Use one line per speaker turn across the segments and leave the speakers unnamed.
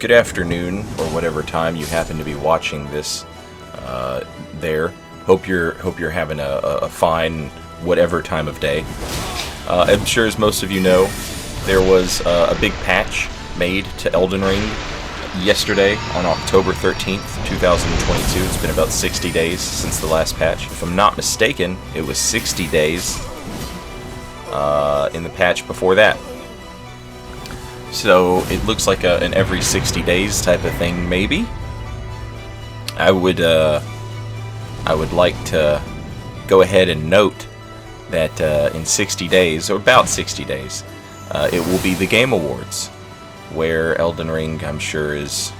good afternoon, or whatever time you happen to be watching this. There, hope you're having a fine whatever time of day. I'm sure, as most of you know, there was a big patch made to Elden Ring yesterday on October 13th, 2022. It's been about 60 days since the last patch. If I'm not mistaken, it was 60 days in the patch before that. So it looks like an every 60 days type of thing, maybe. I would like to go ahead and note that in 60 days, or about 60 days, it will be the Game Awards, where Elden Ring, I'm sure, is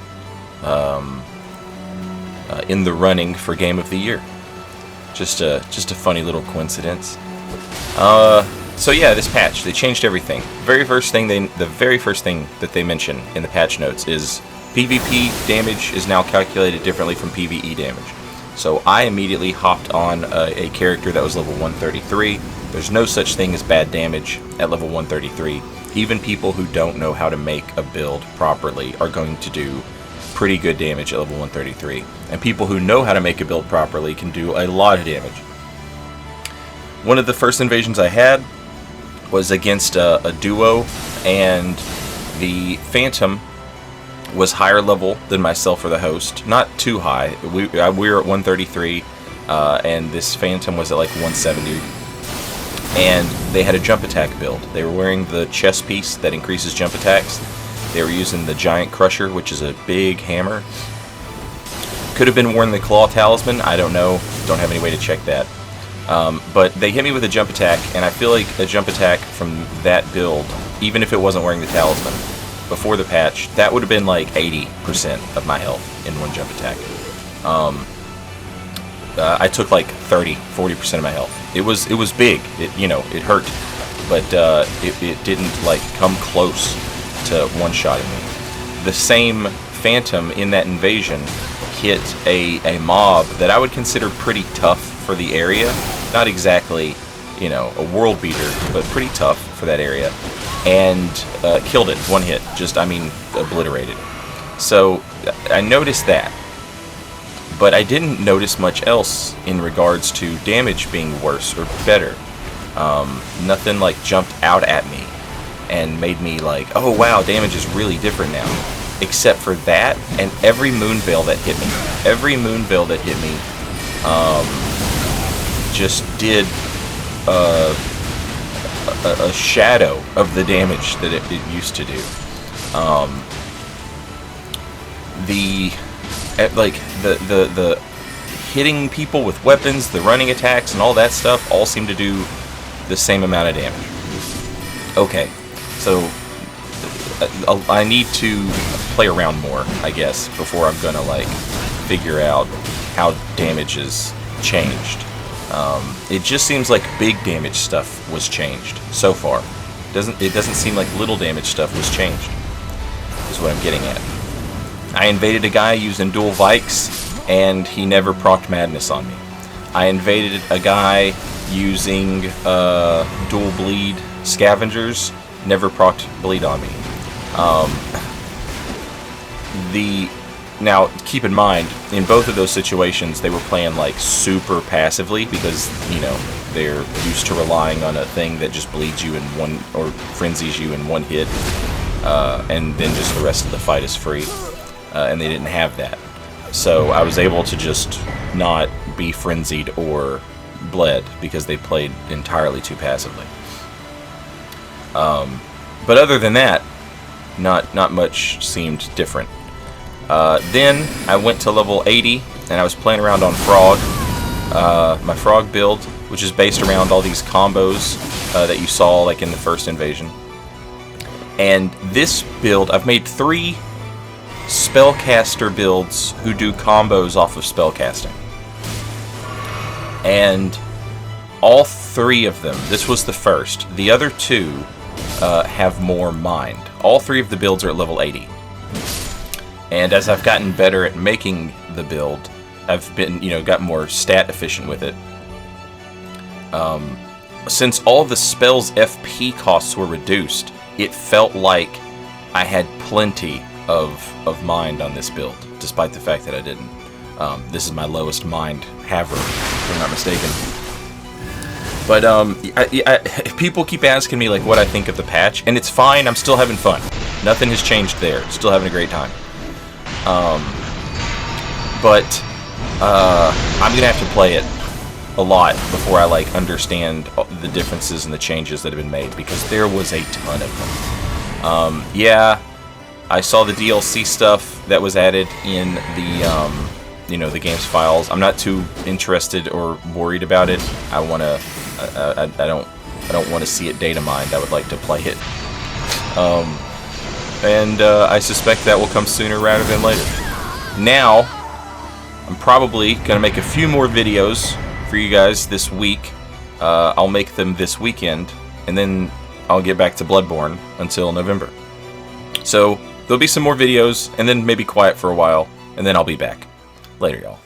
in the running for Game of the Year. Just a funny little coincidence. So yeah, this patch, they changed everything. The very first thing that they mention in the patch notes is PvP damage is now calculated differently from PvE damage. So I immediately hopped on a character that was level 133. There's no such thing as bad damage at level 133. Even people who don't know how to make a build properly are going to do pretty good damage at level 133. And people who know how to make a build properly can do a lot of damage. One of the first invasions I had was against a duo, and the Phantom was higher level than myself or the host. Not too high. We were at 133, and this Phantom was at like 170. And they had a jump attack build. They were wearing the chest piece that increases jump attacks. They were using the Giant Crusher, which is a big hammer. Could have been wearing the Claw Talisman. I don't know. Don't have any way to check that. But they hit me with a jump attack, and I feel like a jump attack from that build, even if it wasn't wearing the talisman, before the patch, that would have been like 80% of my health in one jump attack. I took like 30-40% of my health. It was big. It hurt, but it didn't like come close to one-shotting me. The same Phantom in that invasion hit a mob that I would consider pretty tough for the area. Not exactly, a world beater, but pretty tough for that area. And killed it, one hit. Obliterated. So I noticed that. But I didn't notice much else in regards to damage being worse or better. Nothing like jumped out at me and made me like, oh wow, damage is really different now. Except for that and every Moonveil that hit me. Every Moonveil that hit me just did a shadow of the damage that it used to do. The hitting people with weapons, the running attacks, and all that stuff all seem to do the same amount of damage. Okay, so I need to play around more, I guess, before I'm gonna figure out how damage is changed. It just seems like big damage stuff was changed so far. It doesn't seem like little damage stuff was changed, is what I'm getting at. I invaded a guy using dual Vikes, and he never procced Madness on me. I invaded a guy using dual Bleed Scavengers, never procced Bleed on me. Now, keep in mind, in both of those situations, they were playing super passively because, they're used to relying on a thing that just bleeds you in one, or frenzies you in one hit, and then just the rest of the fight is free. And they didn't have that. So I was able to just not be frenzied or bled because they played entirely too passively. But other than that, not much seemed different. Then I went to level 80 and I was playing around on Frog. My Frog build, which is based around all these combos that you saw in the first invasion. And this build, I've made 3 spellcaster builds who do combos off of spellcasting. And all 3 of them, this was the first. The other 2 have more mind. All 3 of the builds are at level 80. And as I've gotten better at making the build, I've been, got more stat efficient with it. Since all the spells' FP costs were reduced, it felt like I had plenty of mind on this build, despite the fact that I didn't. This is my lowest mind haver, if I'm not mistaken. But people keep asking me like what I think of the patch, and it's fine. I'm still having fun. Nothing has changed there. Still having a great time. But I'm gonna have to play it a lot before I like understand the differences and the changes that have been made, because there was a ton of them. Yeah, I saw the DLC stuff that was added in the the game's files. I'm not too interested or worried about it. I don't want to see it data mined. I would like to play it. I suspect that will come sooner rather than later. Now, I'm probably gonna make a few more videos for you guys this week. I'll make them this weekend, and then I'll get back to Bloodborne until November. So there'll be some more videos, and then maybe quiet for a while, and then I'll be back. Later, y'all.